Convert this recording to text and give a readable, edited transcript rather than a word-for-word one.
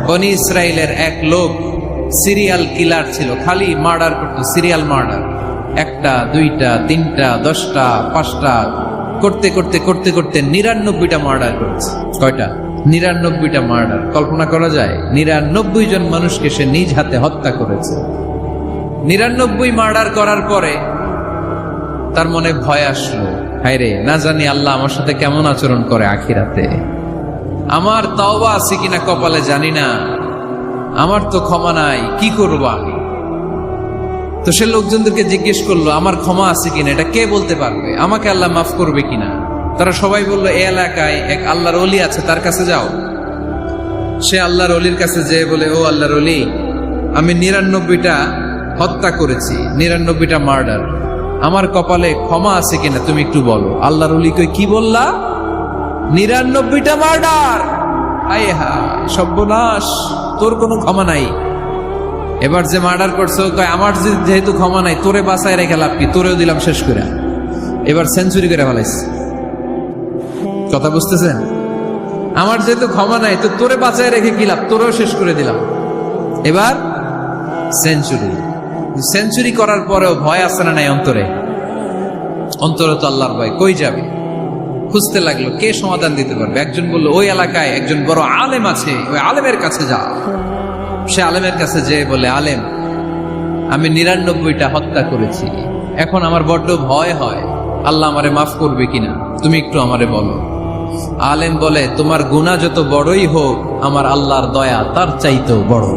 বনি ইসরায়েলের এক লোক সিরিয়াল কিলার ছিল, খালি মার্ডার করতো, সিরিয়াল মার্ডার, একটা, দুইটা, তিনটা, 10টা, 5টা করতে করতে করতে করতে 99টা মার্ডার করেছে। কয়টা? 99টা মার্ডার। কল্পনা করা যায়? 99 জন মানুষকে সে নিজ হাতে হত্যা করেছে। 99 মার্ডার করার পরে তার মনে ভয় আসলো, হায়রে, না জানি আল্লাহ আমার সাথে কেমন আচরণ করে আখিরাতে, আমার তওবা আছে কিনা কপালে জানি না, আমার তো ক্ষমা নাই, কি করবো আমি? তো সে লোকজনদেরকে জিজ্ঞেস করলো, আমার ক্ষমা আছে কিনা, এটা কে বলতে পারবে? আমাকে আল্লাহ মাফ করবে কিনা? তারা সবাই বললো, এই এলাকায় এক আল্লাহর ওলি আছে, তার কাছে যাও। সে আল্লাহর ওলির কাছে যেয়ে বলে, ও আল্লাহর ওলি, আমি 99টা হত্যা করেছি, 99টা মার্ডার, আমার কপালে ক্ষমা আছে কিনা তুমি একটু বলো। আল্লাহর ওলি কই, কি বললা? 99টা মার্ডার? আয় হা, সর্বনাশ, তোর কোনো ক্ষমা নাই। এবার যে মার্ডার করছো কয়, আমার যেহেতু ক্ষমা নাই, তোরে বাঁচায় রেখে লাভ কি, তোরেও দিলাম শেষ করে। এবার সেঞ্চুরি করে ফেলাইছে। কথা বুঝতেছেন? আমার যেহেতু ক্ষমা নাই, তো তোরে বাঁচায় রেখে কি লাভ, তোরেও শেষ করে দিলাম। এবার সেঞ্চুরি। সেঞ্চুরি করার পরেও ভয় আসে না নাই অন্তরে? অন্তরে তো আল্লাহর ভয়, কই যাবে? খুঁজতে লাগলো কে সমাধান দিতে পারবে। একজন বলল, ওই এলাকায় একজন বড় আলেম আছে, ওই আলেমের কাছে যা। সে আলেমের কাছে যেয়ে বলে, আলেম, আমি 99টা হত্যা করেছি, এখন আমার বড্ড ভয় হয়, আল্লাহ আমারে মাফ করবে কিনা, তুমি একটু আমারে বলো। আলেম বলে, তোমার গুনাহ যত বড়ই হোক, আমার আল্লাহর দয়া তার চাইতেও বড়।